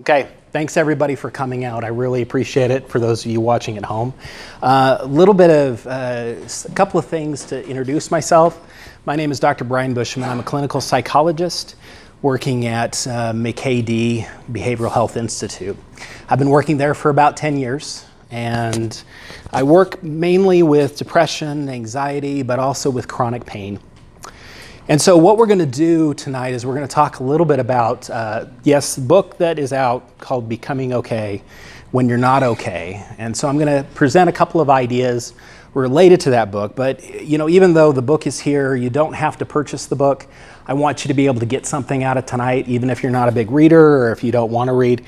Okay, thanks everybody for coming out. I really appreciate it for those of you watching at home. A couple of things to introduce myself. My name is Dr. Bryan Bushman. I'm a clinical psychologist working at McKay Behavioral Health Institute. I've been working there for about 10 years, and I work mainly with depression, anxiety, but also with chronic pain. And so what we're going to do tonight is we're going to talk a little bit about, the book that is out called Becoming Okay When You're Not Okay. And so I'm going to present a couple of ideas related to that book. But, even though the book is here, you don't have to purchase the book. I want you to be able to get something out of tonight, even if you're not a big reader or if you don't want to read.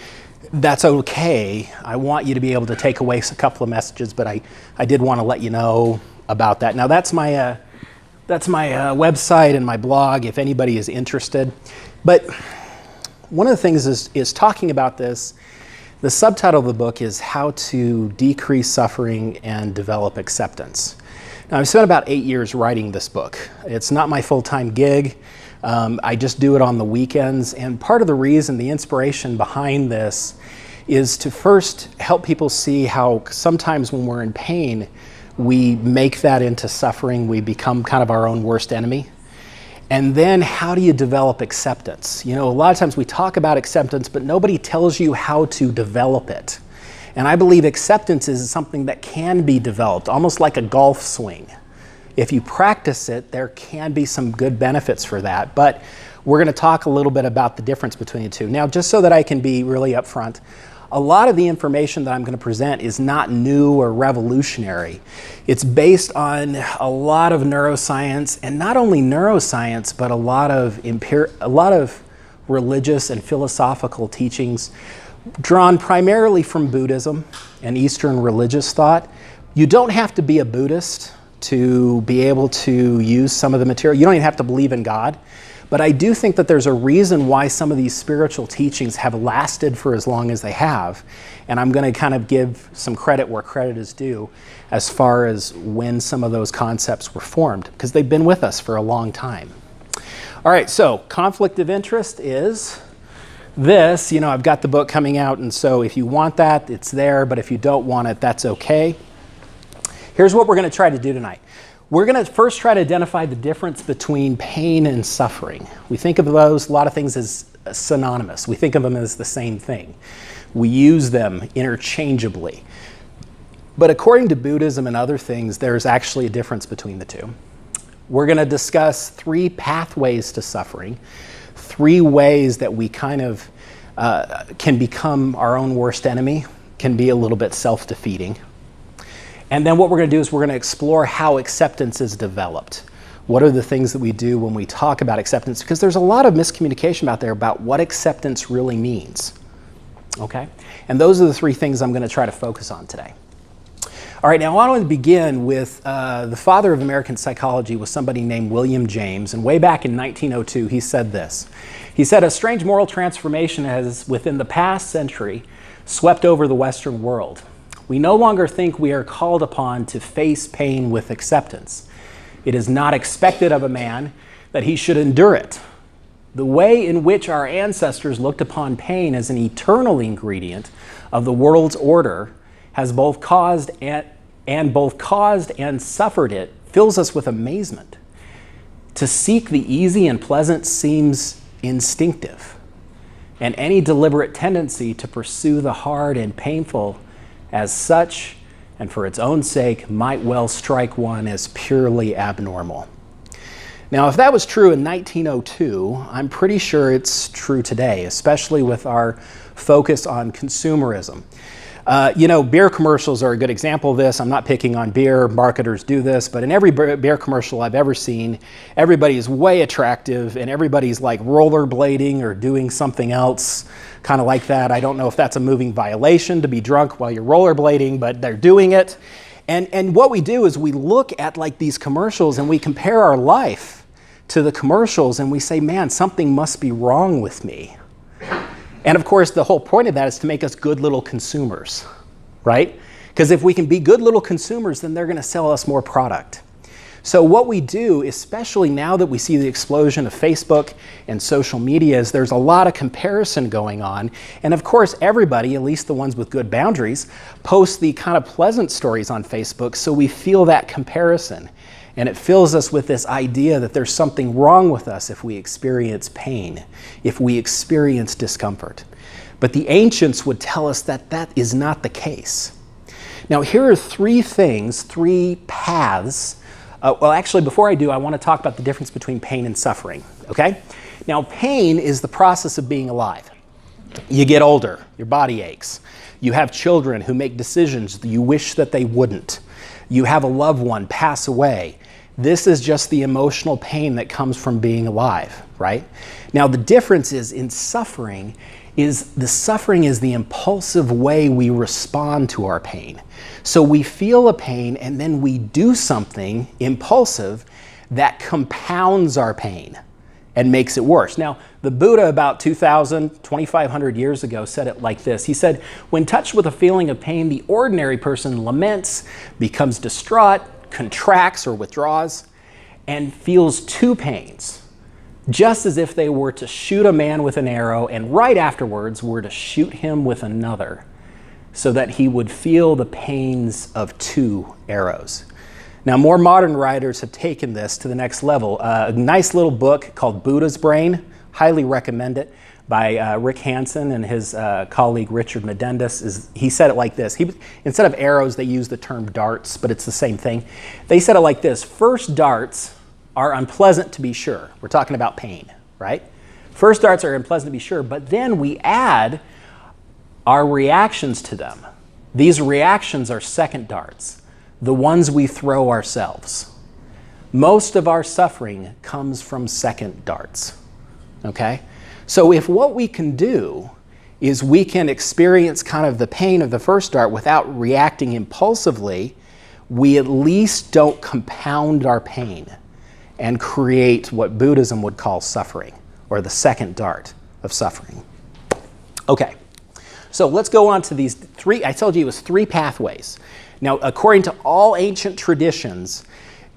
That's okay. I want you to be able to take away a couple of messages, but I did want to let you know about that. Now, that's my website and my blog if anybody is interested. But one of the things is talking about this. The subtitle of the book is How to Decrease Suffering and Develop Acceptance. Now, I've spent about 8 years writing this book. It's not my full-time gig. I just do it on the weekends. And part of the reason, the inspiration behind this is to first help people see how sometimes when we're in pain, we make that into suffering. We become kind of our own worst enemy. And then how do you develop acceptance? A lot of times we talk about acceptance, but nobody tells you how to develop it. And I believe acceptance is something that can be developed, almost like a golf swing. If you practice it, there can be some good benefits for that. But we're going to talk a little bit about the difference between the two. Now, just so that I can be really upfront, a lot of the information that I'm going to present is not new or revolutionary. It's based on a lot of neuroscience, and not only neuroscience, but a lot of religious and philosophical teachings drawn primarily from Buddhism and Eastern religious thought. You don't have to be a Buddhist to be able to use some of the material. You don't even have to believe in God. But I do think that there's a reason why some of these spiritual teachings have lasted for as long as they have. And I'm going to kind of give some credit where credit is due as far as when some of those concepts were formed, because they've been with us for a long time. All right, so conflict of interest is this. I've got the book coming out, and so if you want that, it's there. But if you don't want it, that's okay. Here's what we're going to try to do tonight. We're going to first try to identify the difference between pain and suffering. We think of a lot of things as synonymous. We think of them as the same thing. We use them interchangeably. But according to Buddhism and other things, there's actually a difference between the two. We're going to discuss 3 pathways to suffering, 3 ways that we kind of can become our own worst enemy, can be a little bit self-defeating. And then what we're going to do is we're going to explore how acceptance is developed. What are the things that we do when we talk about acceptance? Because there's a lot of miscommunication out there about what acceptance really means. Okay? And those are the 3 things I'm going to try to focus on today. All right, now I want to begin with the father of American psychology was somebody named William James. And way back in 1902, he said this. He said, "A strange moral transformation has, within the past century, swept over the Western world. We no longer think we are called upon to face pain with acceptance. It is not expected of a man that he should endure it. The way in which our ancestors looked upon pain as an eternal ingredient of the world's order has both caused and suffered it fills us with amazement. To seek the easy and pleasant seems instinctive, and any deliberate tendency to pursue the hard and painful as such, and for its own sake, might well strike one as purely abnormal." Now, if that was true in 1902, I'm pretty sure it's true today, especially with our focus on consumerism. Beer commercials are a good example of this. I'm not picking on beer. Marketers do this. But in every beer commercial I've ever seen, everybody is way attractive and everybody's like rollerblading or doing something else kind of like that. I don't know if that's a moving violation to be drunk while you're rollerblading, but they're doing it. And what we do is we look at like these commercials and we compare our life to the commercials and we say, man, something must be wrong with me. And of course, the whole point of that is to make us good little consumers, right? Because if we can be good little consumers, then they're going to sell us more product. So what we do, especially now that we see the explosion of Facebook and social media, is there's a lot of comparison going on. And of course, everybody, at least the ones with good boundaries, post the kind of pleasant stories on Facebook, so we feel that comparison. And it fills us with this idea that there's something wrong with us if we experience pain, if we experience discomfort. But the ancients would tell us that that is not the case. Now, here are three paths. Well, actually, before I do, I want to talk about the difference between pain and suffering, okay? Now, pain is the process of being alive. You get older, your body aches. You have children who make decisions that you wish that they wouldn't. You have a loved one pass away. This is just the emotional pain that comes from being alive, right? Now, the difference is in suffering is the impulsive way we respond to our pain. So we feel a pain and then we do something impulsive that compounds our pain and makes it worse. Now, the Buddha about 2,500 years ago said it like this. He said, when touched with a feeling of pain, the ordinary person laments, becomes distraught, contracts or withdraws, and feels two pains, just as if they were to shoot a man with an arrow and right afterwards were to shoot him with another, so that he would feel the pains of two arrows. Now, more modern writers have taken this to the next level. A nice little book called Buddha's Brain, highly recommend it, by Rick Hansen and his colleague Richard Medendus. He said it like this. Instead of arrows, they use the term darts, but it's the same thing. They said it like this: first darts are unpleasant to be sure. We're talking about pain, right? First darts are unpleasant to be sure, but then we add our reactions to them. These reactions are second darts, the ones we throw ourselves. Most of our suffering comes from second darts, okay? So if what we can do is we can experience kind of the pain of the first dart without reacting impulsively, we at least don't compound our pain and create what Buddhism would call suffering, or the second dart of suffering. Okay, so let's go on to these three. I told you it was three pathways. Now, according to all ancient traditions,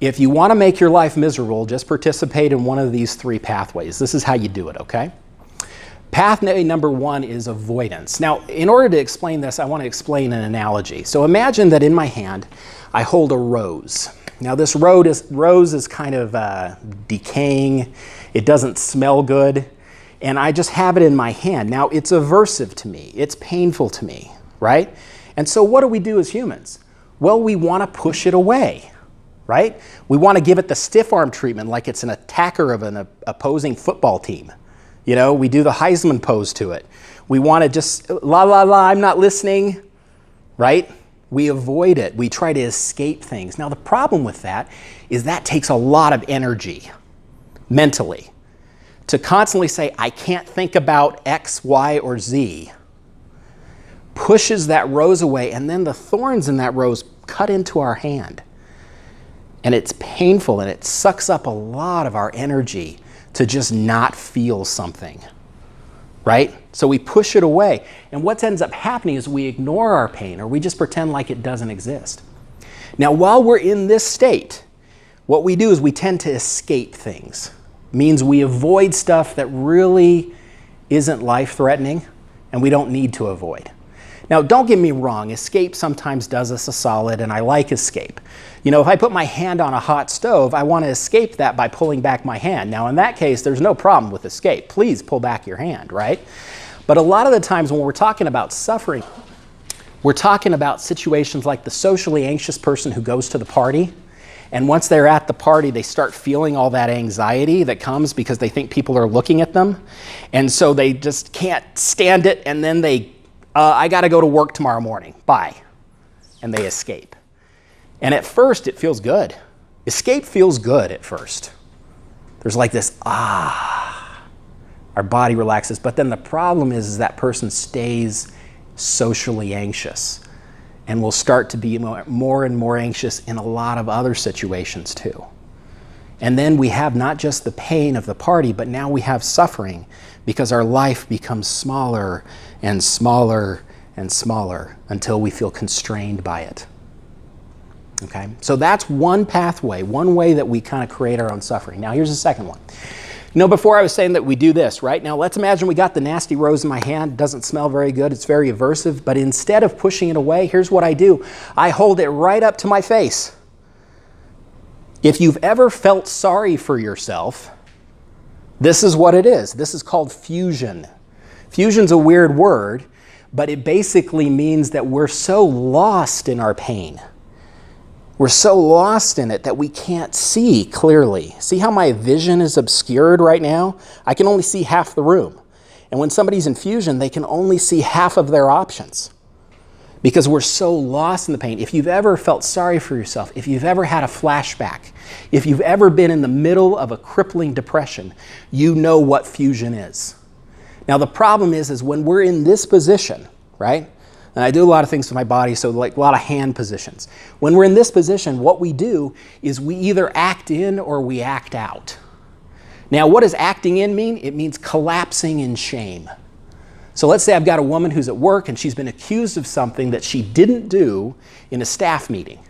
if you want to make your life miserable, just participate in one of these three pathways. This is how you do it, okay? Pathway number one is avoidance. Now, in order to explain this, I want to explain an analogy. So imagine that in my hand, I hold a rose. Now, this rose is kind of decaying. It doesn't smell good. And I just have it in my hand. Now, it's aversive to me. It's painful to me, right? And so what do we do as humans? Well, we want to push it away, right? We want to give it the stiff arm treatment like it's an attacker of an opposing football team. You know, we do the Heisman pose to it. We want to just, la, la, la, I'm not listening, right? We avoid it. We try to escape things. Now, the problem with that is that takes a lot of energy mentally. To constantly say, I can't think about X, Y, or Z, pushes that rose away, and then the thorns in that rose cut into our hand. And it's painful, and it sucks up a lot of our energy to just not feel something, right? So we push it away. And what ends up happening is we ignore our pain, or we just pretend like it doesn't exist. Now, while we're in this state, what we do is we tend to escape things. Means we avoid stuff that really isn't life-threatening and we don't need to avoid. Now, don't get me wrong, escape sometimes does us a solid, and I like escape. You know, if I put my hand on a hot stove, I want to escape that by pulling back my hand. Now, in that case, there's no problem with escape. Please pull back your hand, right? But a lot of the times when we're talking about suffering, we're talking about situations like the socially anxious person who goes to the party, and once they're at the party, they start feeling all that anxiety that comes because they think people are looking at them. And so they just can't stand it, and then I got to go to work tomorrow morning. Bye. And they escape. And at first, it feels good. Escape feels good at first. There's like this, our body relaxes. But then the problem is that person stays socially anxious and will start to be more and more anxious in a lot of other situations too. And then we have not just the pain of the party, but now we have suffering because our life becomes smaller and smaller and smaller until we feel constrained by it. Okay, so that's one pathway, one way that we kind of create our own suffering. Now here's the second one. You know, before I was saying that we do this, right? Now let's imagine we got the nasty rose in my hand. It doesn't smell very good. It's very aversive. But instead of pushing it away, here's what I do. I hold it right up to my face. If you've ever felt sorry for yourself, this is what it is. This is called fusion. Fusion's a weird word, but it basically means that we're so lost in our pain. We're so lost in it that we can't see clearly. See how my vision is obscured right now? I can only see half the room. And when somebody's in fusion, they can only see half of their options because we're so lost in the pain. If you've ever felt sorry for yourself, if you've ever had a flashback, if you've ever been in the middle of a crippling depression, you know what fusion is. Now the problem is when we're in this position, right? And I do a lot of things with my body, so like a lot of hand positions. When we're in this position, what we do is we either act in or we act out. Now, what does acting in mean? It means collapsing in shame. So let's say I've got a woman who's at work and she's been accused of something that she didn't do in a staff meeting.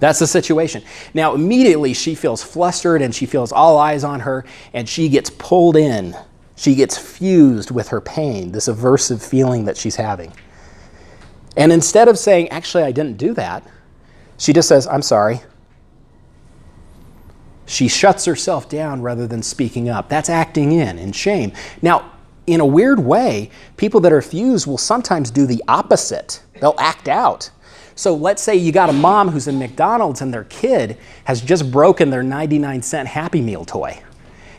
That's the situation. Now, immediately she feels flustered and she feels all eyes on her and she gets pulled in. She gets fused with her pain, this aversive feeling that she's having. And instead of saying, actually, I didn't do that, she just says, I'm sorry. She shuts herself down rather than speaking up. That's acting in shame. Now, in a weird way, people that are fused will sometimes do the opposite. They'll act out. So let's say you got a mom who's in McDonald's and their kid has just broken their 99-cent Happy Meal toy.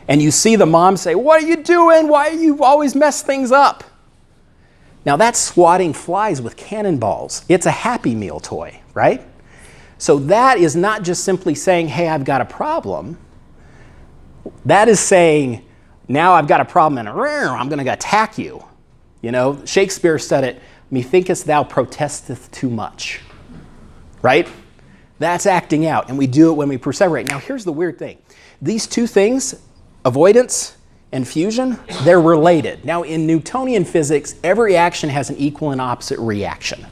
And you see the mom say, what are you doing? Why do you always mess things up? Now that's swatting flies with cannonballs. It's a Happy Meal toy, right? So that is not just simply saying, hey, I've got a problem. That is saying, now I've got a problem and I'm going to attack you. You know, Shakespeare said it, methinkest thou protesteth too much, right? That's acting out, and we do it when we perseverate. Now here's the weird thing. These two things, avoidance and fusion, they're related. Now in Newtonian physics, every action has an equal and opposite reaction.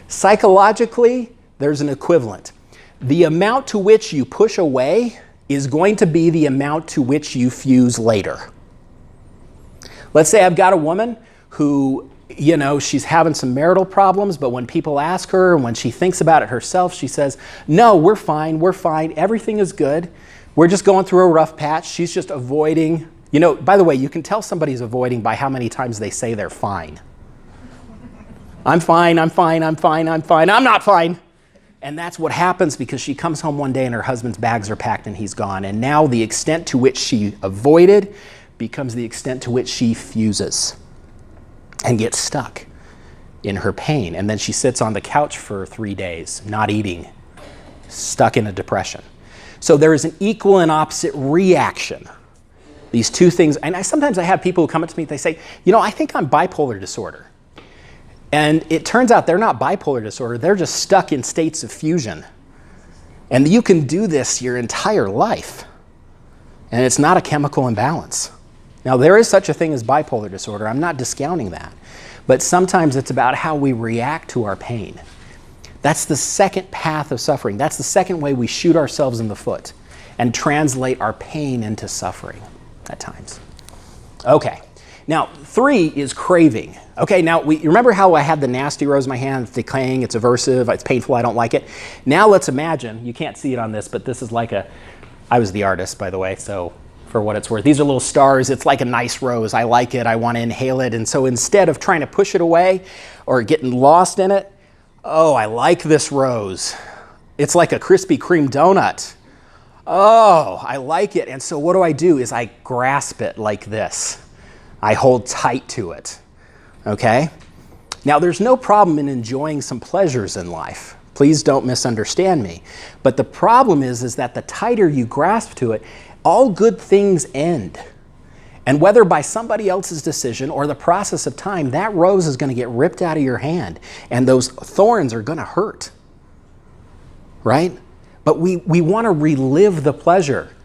Psychologically, there's an equivalent. The amount to which you push away is going to be the amount to which you fuse later. Let's say I've got a woman who, you know, she's having some marital problems, but when people ask her and when she thinks about it herself, she says, no, we're fine, everything is good. We're just going through a rough patch. She's just avoiding. You know, by the way, you can tell somebody's avoiding by how many times they say they're fine. I'm fine, I'm fine, I'm fine, I'm fine, I'm not fine. And that's what happens because she comes home one day and her husband's bags are packed and he's gone. And now the extent to which she avoided becomes the extent to which she fuses and gets stuck in her pain. And then she sits on the couch for 3 days, not eating, stuck in a depression. So there is an equal and opposite reaction. These two things, and sometimes I have people who come up to me, they say, you know, I think I'm bipolar disorder. And it turns out they're not bipolar disorder, they're just stuck in states of fusion. And you can do this your entire life. And it's not a chemical imbalance. Now there is such a thing as bipolar disorder, I'm not discounting that. But sometimes it's about how we react to our pain. That's the second path of suffering. That's the second way we shoot ourselves in the foot and translate our pain into suffering at times. Okay, now 3 is craving. Okay, now you remember how I had the nasty rose in my hand, it's decaying, it's aversive, it's painful, I don't like it. Now let's imagine, you can't see it on this, but this is like I was the artist, by the way, so for what it's worth. These are little stars, it's like a nice rose, I like it, I want to inhale it, and so instead of trying to push it away or getting lost in it, oh, I like this rose. It's like a Krispy Kreme donut. Oh, I like it. And so what do? Is I grasp it like this. I hold tight to it. Okay? Now, there's no problem in enjoying some pleasures in life. Please don't misunderstand me. But the problem is that the tighter you grasp to it, all good things end. And whether by somebody else's decision or the process of time, that rose is going to get ripped out of your hand and those thorns are going to hurt, right? But we want to relive the pleasure.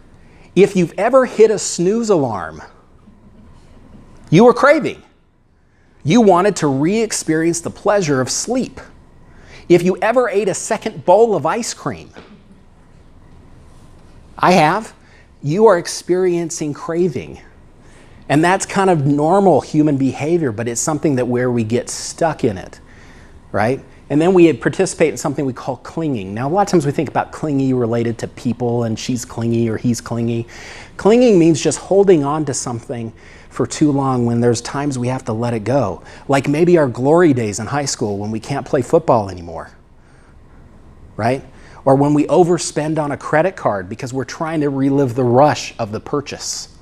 If you've ever hit a snooze alarm, you were craving. You wanted to re-experience the pleasure of sleep. If you ever ate a second bowl of ice cream, I have, you are experiencing craving. And that's kind of normal human behavior, but it's something that where we get stuck in it, right? And then we participate in something we call clinging. Now, a lot of times we think about clingy related to people, and she's clingy or he's clingy. Clinging means just holding on to something for too long when there's times we have to let it go. Like maybe our glory days in high school when we can't play football anymore, right? Or when we overspend on a credit card because we're trying to relive the rush of the purchase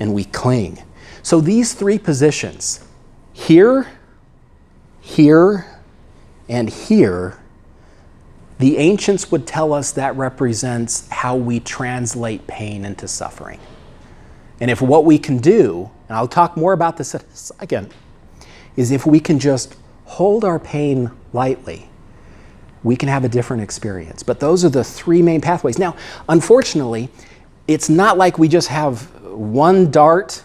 and we cling. So these three positions, here, here, and here, the ancients would tell us that represents how we translate pain into suffering. And if what we can do, and I'll talk more about this in a second, is if we can just hold our pain lightly, we can have a different experience. But those are the three main pathways. Now, unfortunately, it's not like we just have one dart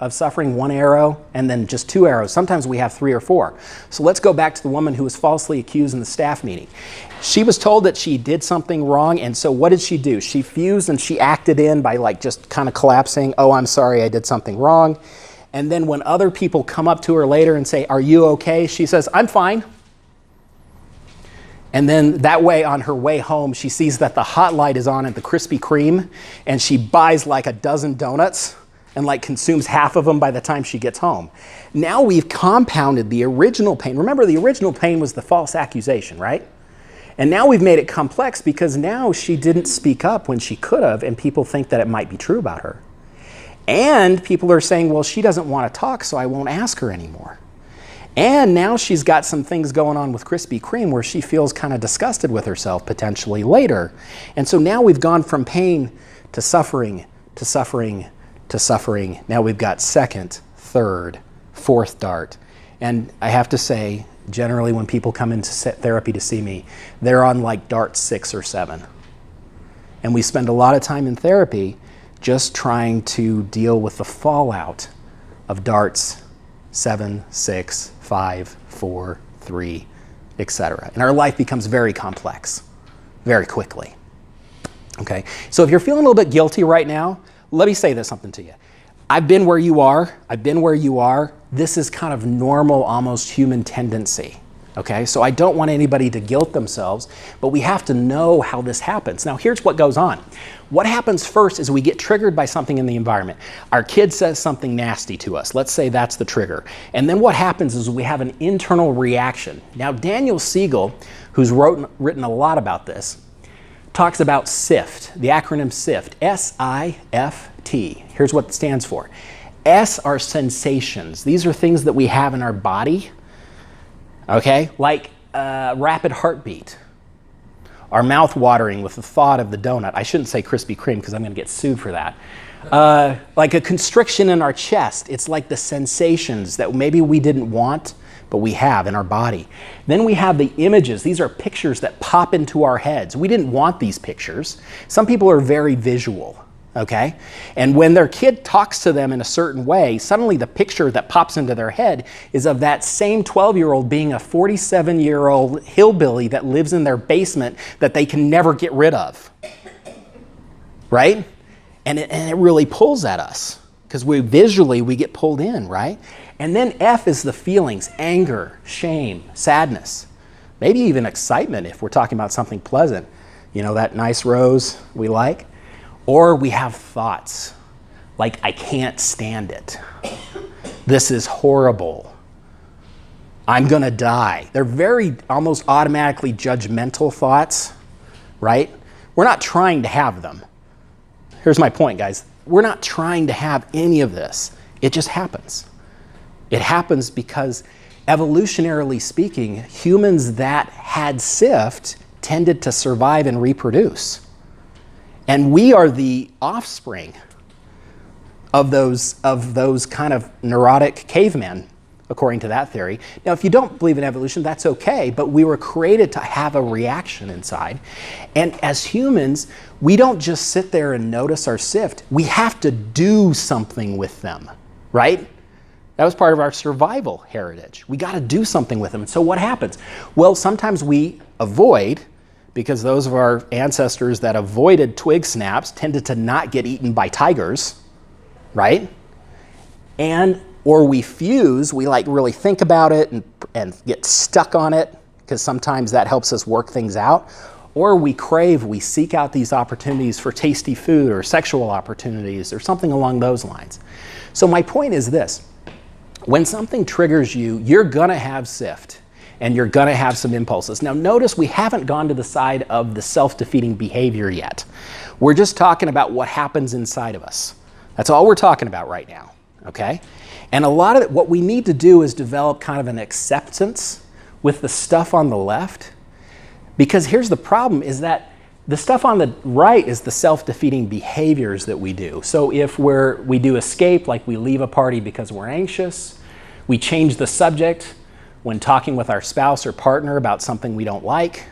of suffering, one arrow, and then just two arrows. Sometimes we have three or four. So let's go back to the woman who was falsely accused in the staff meeting. She was told that she did something wrong, and so what did she do? She fused and she acted in by like just kind of collapsing, oh, I'm sorry, I did something wrong. And then when other people come up to her later and say, are you okay? She says, I'm fine. And then that way, on her way home, she sees that the hot light is on at the Krispy Kreme, and she buys like a dozen donuts and like consumes half of them by the time she gets home. Now we've compounded the original pain. Remember, the original pain was the false accusation, right? And now we've made it complex because now she didn't speak up when she could have, and people think that it might be true about her. And people are saying, well, she doesn't want to talk, so I won't ask her anymore. And now she's got some things going on with Krispy Kreme where she feels kind of disgusted with herself potentially later. And so now we've gone from pain to suffering, to suffering, to suffering. Now we've got second, third, fourth dart. And I have to say, generally when people come into therapy to see me, they're on like dart 6 or 7. And we spend a lot of time in therapy just trying to deal with the fallout of darts 7, 6, 5, 4, 3, etc. And our life becomes very complex very quickly. Okay, so if you're feeling a little bit guilty right now, let me say something to you. I've been where you are. I've been where you are. This is kind of normal, almost human tendency. Okay, so I don't want anybody to guilt themselves, but we have to know how this happens. Now, here's what goes on. What happens first is we get triggered by something in the environment. Our kid says something nasty to us. Let's say that's the trigger. And then what happens is we have an internal reaction. Now, Daniel Siegel, who's written a lot about this, talks about SIFT, the acronym SIFT, S-I-F-T. Here's what it stands for. S are sensations. These are things that we have in our body. Okay, like rapid heartbeat, our mouth watering with the thought of the donut. I shouldn't say Krispy Kreme because I'm going to get sued for that. Like a constriction in our chest. It's like the sensations that maybe we didn't want, but we have in our body. Then we have the images. These are pictures that pop into our heads. We didn't want these pictures. Some people are very visual. Okay? And when their kid talks to them in a certain way, suddenly the picture that pops into their head is of that same 12-year-old being a 47-year-old hillbilly that lives in their basement that they can never get rid of. Right? And it really pulls at us because visually we get pulled in, right? And then F is the feelings, anger, shame, sadness, maybe even excitement if we're talking about something pleasant. You know, that nice rose we like. Or we have thoughts like, I can't stand it. This is horrible. I'm going to die. They're very almost automatically judgmental thoughts, right? We're not trying to have them. Here's my point, guys. We're not trying to have any of this. It just happens. It happens because, evolutionarily speaking, humans that had SIFT tended to survive and reproduce. And we are the offspring of those kind of neurotic cavemen, according to that theory. Now, if you don't believe in evolution, that's okay, but we were created to have a reaction inside. And as humans, we don't just sit there and notice our SIFT. We have to do something with them, right? That was part of our survival heritage. We got to do something with them. And so what happens? Well, sometimes we avoid, because those of our ancestors that avoided twig snaps tended to not get eaten by tigers, right? Or we fuse, we like really think about it and get stuck on it, because sometimes that helps us work things out. Or we crave, we seek out these opportunities for tasty food or sexual opportunities or something along those lines. So my point is this: when something triggers you, you're gonna have sift and you're gonna have some impulses. Now notice we haven't gone to the side of the self-defeating behavior yet. We're just talking about what happens inside of us. That's all we're talking about right now, okay? And a lot of it, what we need to do is develop kind of an acceptance with the stuff on the left. Because here's the problem, is that the stuff on the right is the self-defeating behaviors that we do. So if we do escape, like we leave a party because we're anxious, we change the subject when talking with our spouse or partner about something we don't like,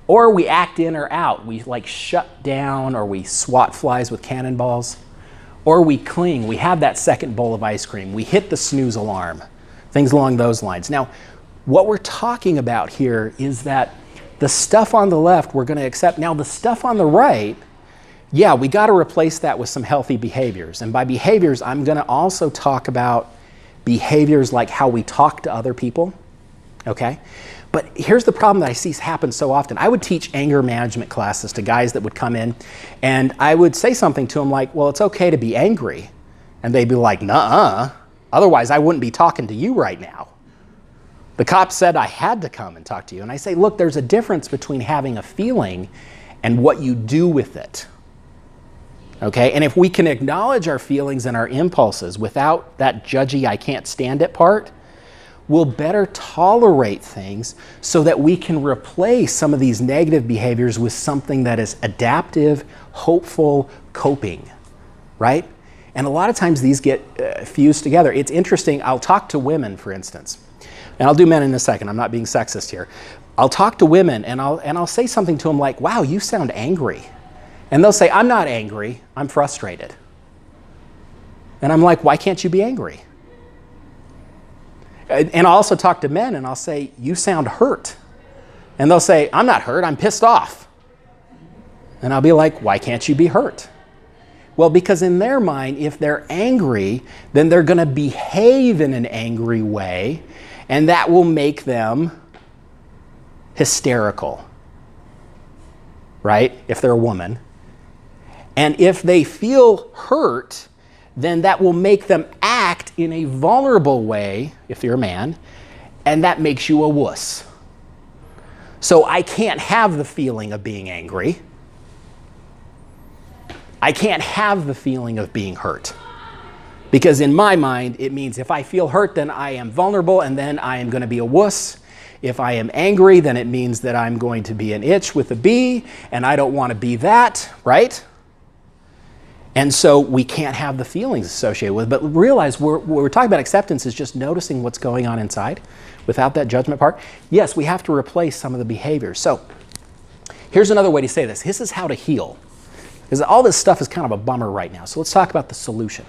or we act in or out. We like shut down, or we swat flies with cannonballs, or we cling. We have that second bowl of ice cream. We hit the snooze alarm, things along those lines. Now, what we're talking about here is that the stuff on the left we're going to accept. Now the stuff on the right, yeah, we got to replace that with some healthy behaviors. And by behaviors, I'm going to also talk about behaviors like how we talk to other people, okay? But here's the problem that I see happen so often. I would teach anger management classes to guys that would come in, and I would say something to them like, well, it's okay to be angry. And they'd be like, nuh-uh, otherwise I wouldn't be talking to you right now. The cop said I had to come and talk to you. And I say, look, there's a difference between having a feeling and what you do with it. Okay? And if we can acknowledge our feelings and our impulses without that judgy, I can't stand it part, we'll better tolerate things so that we can replace some of these negative behaviors with something that is adaptive, hopeful, coping, right? And a lot of times these get fused together. It's interesting. I'll talk to women, for instance. And I'll do men in a second. I'm not being sexist here. I'll talk to women and I'll say something to them like, wow, you sound angry. And they'll say, I'm not angry, I'm frustrated. And I'm like, why can't you be angry? And I'll also talk to men and I'll say, you sound hurt. And they'll say, I'm not hurt, I'm pissed off. And I'll be like, why can't you be hurt? Well, because in their mind, if they're angry, then they're going to behave in an angry way. And that will make them hysterical, right? If they're a woman. And if they feel hurt, then that will make them act in a vulnerable way, if you're a man, and that makes you a wuss. So I can't have the feeling of being angry. I can't have the feeling of being hurt. Because in my mind, it means if I feel hurt, then I am vulnerable, and then I am going to be a wuss. If I am angry, then it means that I'm going to be an itch with a bee, and I don't want to be that, right? And so we can't have the feelings associated with it. But realize what we're talking about acceptance is just noticing what's going on inside without that judgment part. Yes, we have to replace some of the behaviors. So here's another way to say this. This is how to heal. Because all this stuff is kind of a bummer right now. So let's talk about the solution.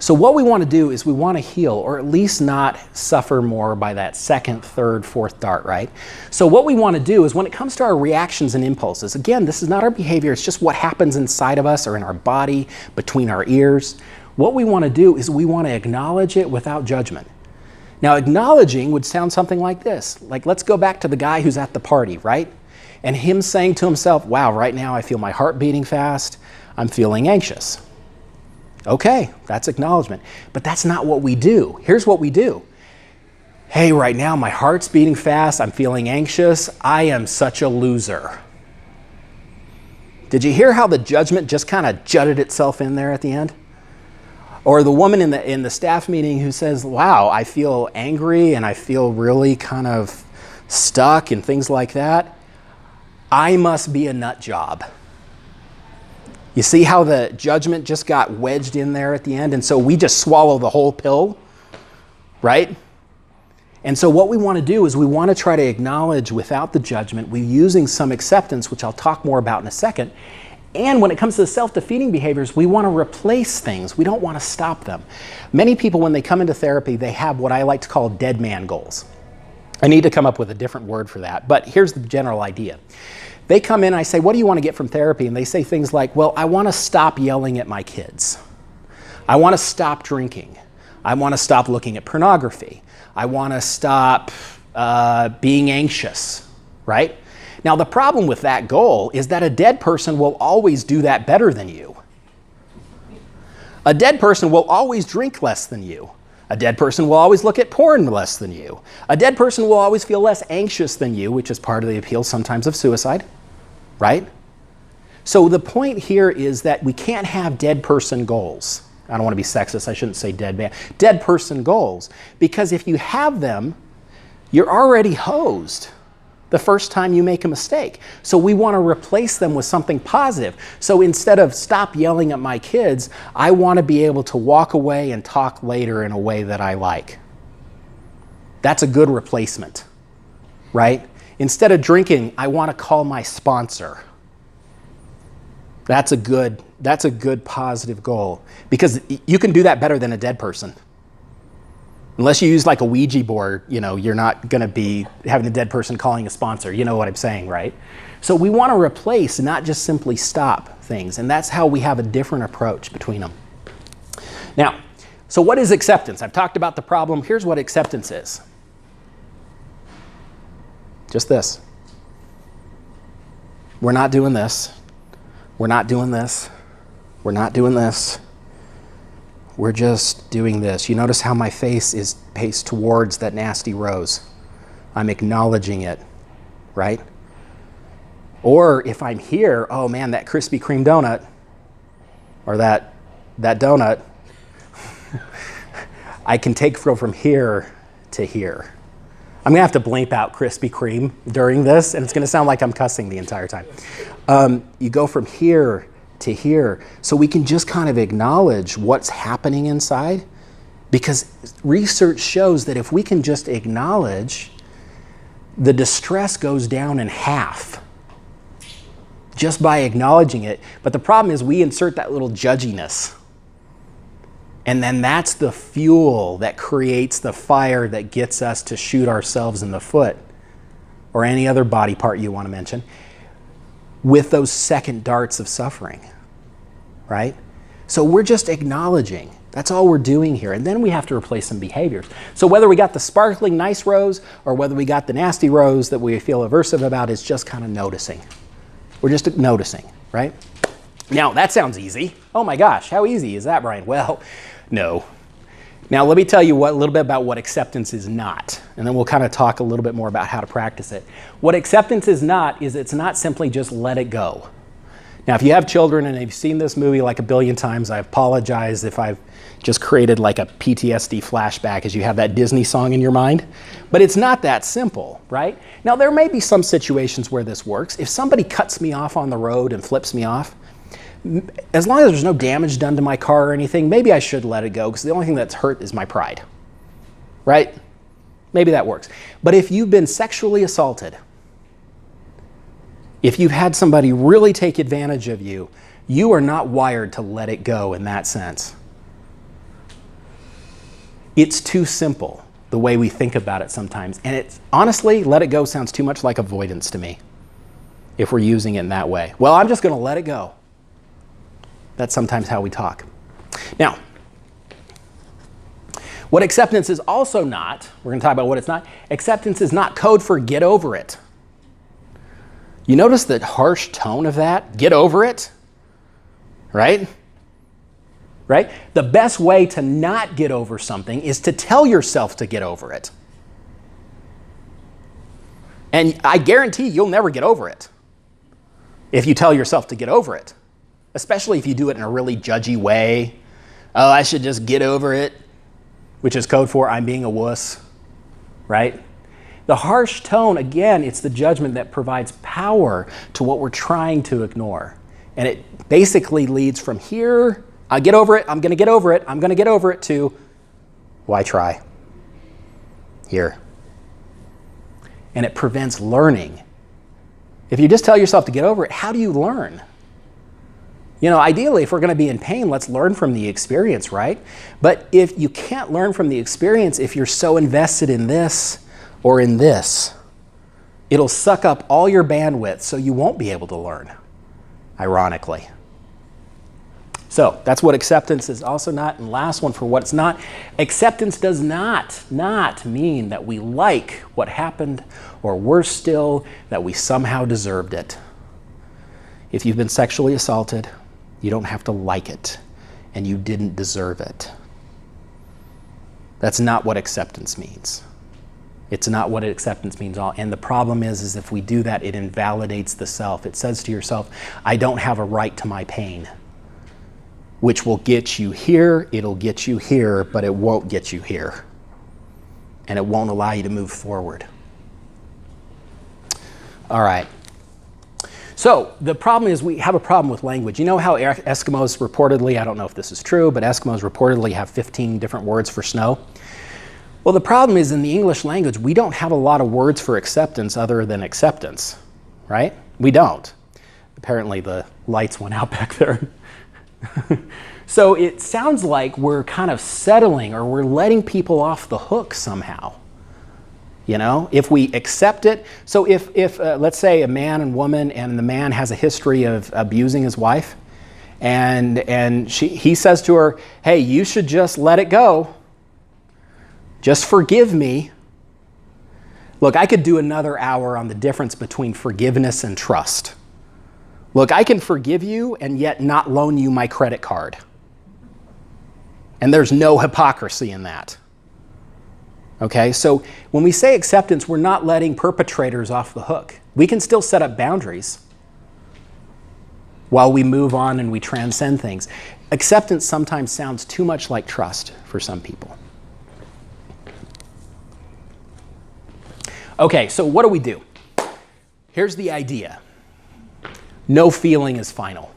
So what we want to do is we want to heal, or at least not suffer more by that second, third, fourth dart, right? So what we want to do is when it comes to our reactions and impulses, again, this is not our behavior, it's just what happens inside of us or in our body, between our ears. What we want to do is we want to acknowledge it without judgment. Now, acknowledging would sound something like this. Like, let's go back to the guy who's at the party, right? And him saying to himself, wow, right now I feel my heart beating fast, I'm feeling anxious. Okay, that's acknowledgement. But that's not what we do. Here's what we do. Hey, right now my heart's beating fast, I'm feeling anxious, I am such a loser. Did you hear how the judgment just kind of jutted itself in there at the end? Or the woman in the staff meeting who says, wow, I feel angry and I feel really kind of stuck and things like that. I must be a nut job. You see how the judgment just got wedged in there at the end? And so we just swallow the whole pill, right? And so what we want to do is we want to try to acknowledge without the judgment, we're using some acceptance, which I'll talk more about in a second, And when it comes to the self-defeating behaviors, we want to replace things. We don't want to stop them. Many people, when they come into therapy, they have what I like to call dead man goals. I need to come up with a different word for that, but here's the general idea. They come in, I say, what do you want to get from therapy? And they say things like, well, I want to stop yelling at my kids. I want to stop drinking. I want to stop looking at pornography. I want to stop being anxious, right? Now, the problem with that goal is that a dead person will always do that better than you. A dead person will always drink less than you. A dead person will always look at porn less than you. A dead person will always feel less anxious than you, which is part of the appeal sometimes of suicide, right? So the point here is that we can't have dead person goals. I don't want to be sexist, I shouldn't say dead man. Dead person goals, because if you have them, you're already hosed the first time you make a mistake. So we want to replace them with something positive. So instead of stop yelling at my kids, I want to be able to walk away and talk later in a way that I like. That's a good replacement, right? Instead of drinking, I want to call my sponsor. That's a good positive goal, because you can do that better than a dead person. Unless you use like a Ouija board, you're not going to be having a dead person calling a sponsor. You know what I'm saying, right? So we want to replace, not just simply stop things. And that's how we have a different approach between them. Now, so what is acceptance? I've talked about the problem. Here's what acceptance is. Just this. We're not doing this. We're not doing this. We're not doing this. We're just doing this. You notice how my face is paced towards that nasty rose. I'm acknowledging it, right? Or if I'm here, oh man, that Krispy Kreme donut, or that donut, I can take from here to here. I'm gonna have to bleep out Krispy Kreme during this, and it's gonna sound like I'm cussing the entire time. You go from here to here, so we can just kind of acknowledge what's happening inside, because research shows that if we can just acknowledge, the distress goes down in half just by acknowledging it. But the problem is we insert that little judginess, and then that's the fuel that creates the fire that gets us to shoot ourselves in the foot or any other body part you want to mention, with those second darts of suffering, right? So we're just acknowledging. That's all we're doing here. And then we have to replace some behaviors. So whether we got the sparkling nice rose or whether we got the nasty rose that we feel aversive about, is just kind of noticing. We're just noticing, right? Now, that sounds easy. Oh my gosh, how easy is that, Brian? Well, no. Now, let me tell you a little bit about what acceptance is not, and then we'll kind of talk a little bit more about how to practice it. What acceptance is not is it's not simply just let it go. Now, if you have children and you've seen this movie like a billion times, I apologize if I've just created like a PTSD flashback as you have that Disney song in your mind. But it's not that simple, right? Now, there may be some situations where this works. If somebody cuts me off on the road and flips me off, as long as there's no damage done to my car or anything, maybe I should let it go, because the only thing that's hurt is my pride, right? Maybe that works. But if you've been sexually assaulted, if you've had somebody really take advantage of you, you are not wired to let it go in that sense. It's too simple, the way we think about it sometimes. And it's honestly, let it go sounds too much like avoidance to me, if we're using it in that way. Well, I'm just going to let it go. That's sometimes how we talk. Now, what acceptance is also not, we're going to talk about what it's not. Acceptance is not code for get over it. You notice the harsh tone of that? Get over it, right? Right? The best way to not get over something is to tell yourself to get over it. And I guarantee you'll never get over it if you tell yourself to get over it. Especially if you do it in a really judgy way. Oh, I should just get over it, which is code for I'm being a wuss, right? The harsh tone, again, it's the judgment that provides power to what we're trying to ignore. And it basically leads from here, I get over it, I'm going to get over it, I'm going to get over it, to why try? Here. And it prevents learning. If you just tell yourself to get over it, how do you learn? You know, ideally, if we're going to be in pain, let's learn from the experience, right? But if you can't learn from the experience, if you're so invested in this or in this, it'll suck up all your bandwidth, so you won't be able to learn, ironically. So that's what acceptance is also not. And last one for what it's not. Acceptance does not mean that we like what happened, or worse still, that we somehow deserved it. If you've been sexually assaulted, you don't have to like it, and you didn't deserve it. That's not what acceptance means. It's not what acceptance means at all. And the problem is if we do that, it invalidates the self. It says to yourself, I don't have a right to my pain, which will get you here, it'll get you here, but it won't get you here. And it won't allow you to move forward. All right. So the problem is we have a problem with language. You know how Eskimos reportedly, I don't know if this is true, but Eskimos reportedly have 15 different words for snow? Well, the problem is in the English language, we don't have a lot of words for acceptance other than acceptance, right? We don't. Apparently the lights went out back there. So it sounds like we're kind of settling, or we're letting people off the hook somehow. You know, if we accept it. So if let's say a man and woman, and the man has a history of abusing his wife, and he says to her, hey, you should just let it go. Just forgive me. Look, I could do another hour on the difference between forgiveness and trust. Look, I can forgive you and yet not loan you my credit card. And there's no hypocrisy in that. Okay, so when we say acceptance, we're not letting perpetrators off the hook. We can still set up boundaries while we move on and we transcend things. Acceptance sometimes sounds too much like trust for some people. Okay, so what do? Here's the idea. No feeling is final.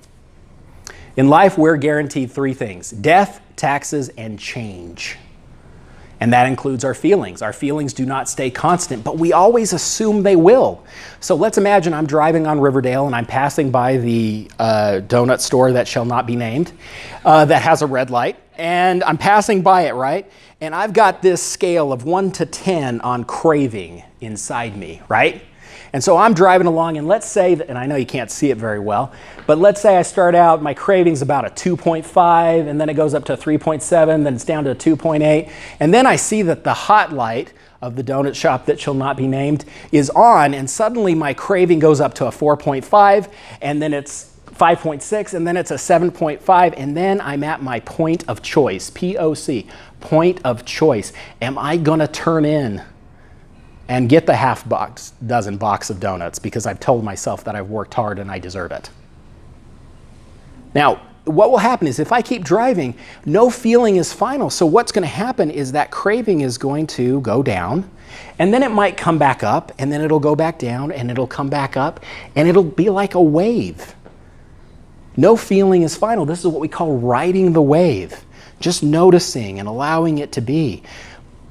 In life, we're guaranteed three things: death, taxes, and change. And that includes our feelings. Our feelings do not stay constant, but we always assume they will. So let's imagine I'm driving on Riverdale and I'm passing by the donut store that shall not be named, that has a red light, and I'm passing by it, right? And I've got this scale of 1 to 10 on craving inside me, right? And so I'm driving along, and let's say that, and I know you can't see it very well, but let's say I start out, my craving's about a 2.5, and then it goes up to a 3.7, then it's down to a 2.8, and then I see that the hot light of the donut shop that shall not be named is on, and suddenly my craving goes up to a 4.5, and then it's 5.6, and then it's a 7.5, and then I'm at my point of choice, POC, point of choice. Am I gonna turn in and get the dozen box of donuts because I've told myself that I've worked hard and I deserve it? Now, what will happen is if I keep driving, no feeling is final. So what's going to happen is that craving is going to go down, and then it might come back up, and then it'll go back down, and it'll come back up, and it'll be like a wave. No feeling is final. This is what we call riding the wave, just noticing and allowing it to be.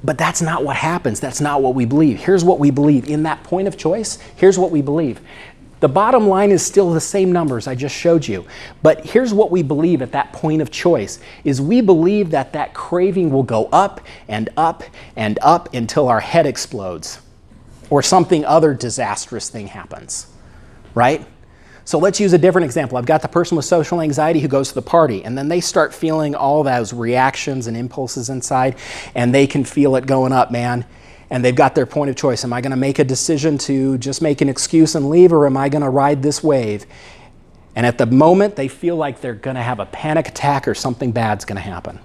But that's not what happens. That's not what we believe. Here's what we believe. In that point of choice, here's what we believe. The bottom line is still the same numbers I just showed you. But here's what we believe at that point of choice, is we believe that that craving will go up and up and up until our head explodes or something other disastrous thing happens, right? So let's use a different example. I've got the person with social anxiety who goes to the party, and then they start feeling all those reactions and impulses inside, and they can feel it going up, man. And they've got their point of choice. Am I going to make a decision to just make an excuse and leave, or am I going to ride this wave? And at the moment, they feel like they're going to have a panic attack or something bad's going to happen.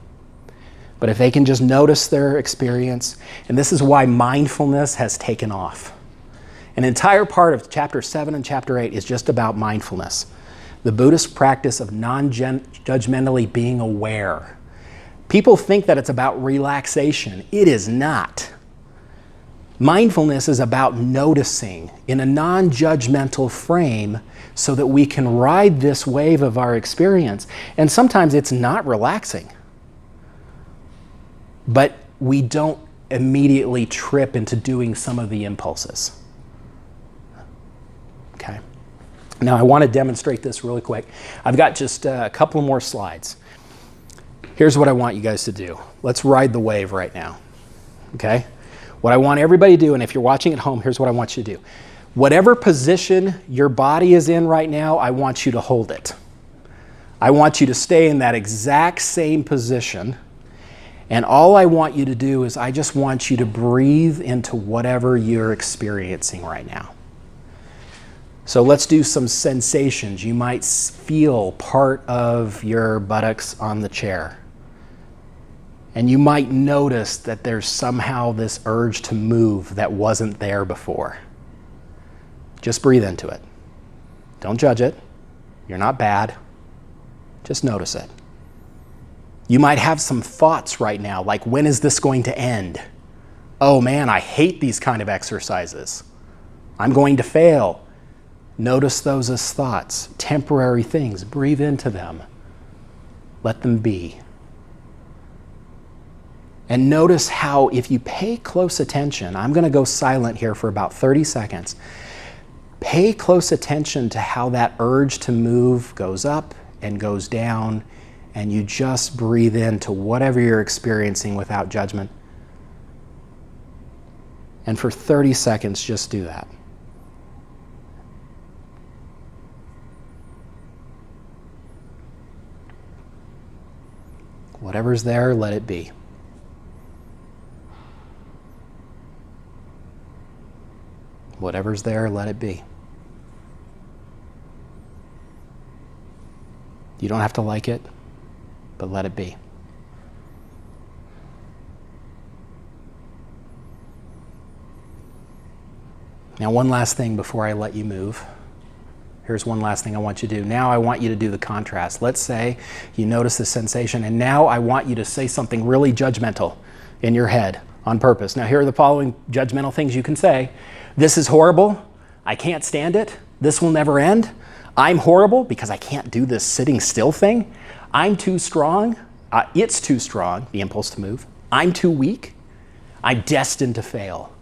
But if they can just notice their experience, and this is why mindfulness has taken off. An entire part of chapter 7 and chapter 8 is just about mindfulness, the Buddhist practice of non-judgmentally being aware. People think that it's about relaxation. It is not. Mindfulness is about noticing in a non-judgmental frame so that we can ride this wave of our experience. And sometimes it's not relaxing, but we don't immediately trip into doing some of the impulses. Okay. Now I want to demonstrate this really quick. I've got just a couple more slides. Here's what I want you guys to do. Let's ride the wave right now, okay? What I want everybody to do, and if you're watching at home, here's what I want you to do. Whatever position your body is in right now, I want you to hold it. I want you to stay in that exact same position, and all I want you to do is I just want you to breathe into whatever you're experiencing right now. So let's do some sensations. You might feel part of your buttocks on the chair. And you might notice that there's somehow this urge to move that wasn't there before. Just breathe into it. Don't judge it. You're not bad. Just notice it. You might have some thoughts right now, like, when is this going to end? Oh man, I hate these kind of exercises. I'm going to fail. Notice those as thoughts, temporary things. Breathe into them. Let them be. And notice how, if you pay close attention, I'm going to go silent here for about 30 seconds. Pay close attention to how that urge to move goes up and goes down, and you just breathe into whatever you're experiencing without judgment. And for 30 seconds, just do that. Whatever's there, let it be. Whatever's there, let it be. You don't have to like it, but let it be. Now, one last thing before I let you move. Here's one last thing I want you to do. Now I want you to do the contrast. Let's say you notice this sensation, and now I want you to say something really judgmental in your head on purpose. Now, here are the following judgmental things you can say. This is horrible. I can't stand it. This will never end. I'm horrible because I can't do this sitting still thing. I'm too strong. It's too strong, the impulse to move. I'm too weak. I'm destined to fail.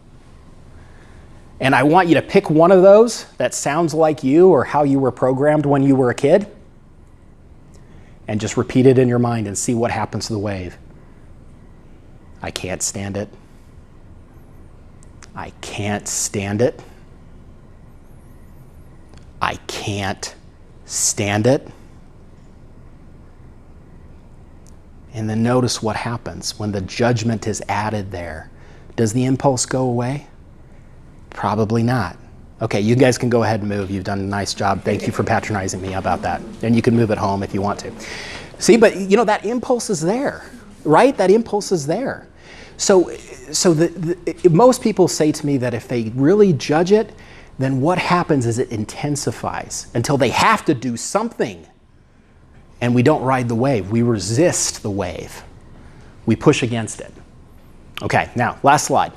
And I want you to pick one of those that sounds like you or how you were programmed when you were a kid, and just repeat it in your mind and see what happens to the wave. I can't stand it. I can't stand it. I can't stand it. And then notice what happens when the judgment is added there. Does the impulse go away? Probably not. Okay, you guys can go ahead and move. You've done a nice job. Thank you for patronizing me about that. And you can move at home if you want to. See, but you know, that impulse is there, right? That impulse is there. So most people say to me that if they really judge it, then what happens is it intensifies until they have to do something. And we don't ride the wave. We resist the wave. We push against it. Okay, now, last slide.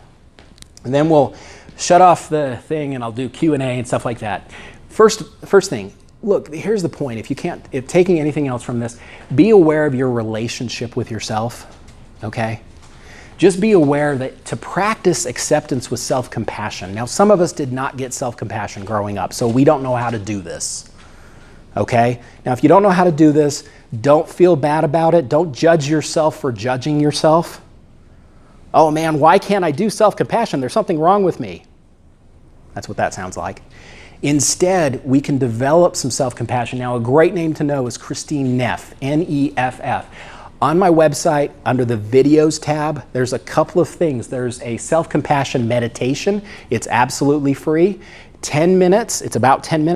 And then we'll shut off the thing and I'll do Q&A and stuff like that. First thing, look, here's the point. If taking anything else from this, be aware of your relationship with yourself, okay? Just be aware that to practice acceptance with self-compassion. Now, some of us did not get self-compassion growing up, so we don't know how to do this, okay? Now, if you don't know how to do this, don't feel bad about it. Don't judge yourself for judging yourself. Oh man, why can't I do self-compassion? There's something wrong with me. That's what that sounds like. Instead, we can develop some self-compassion. Now, a great name to know is Christine Neff, N-E-F-F. On my website, under the videos tab, there's a couple of things. There's a self-compassion meditation. It's absolutely free. 10 minutes, it's about 10 minutes.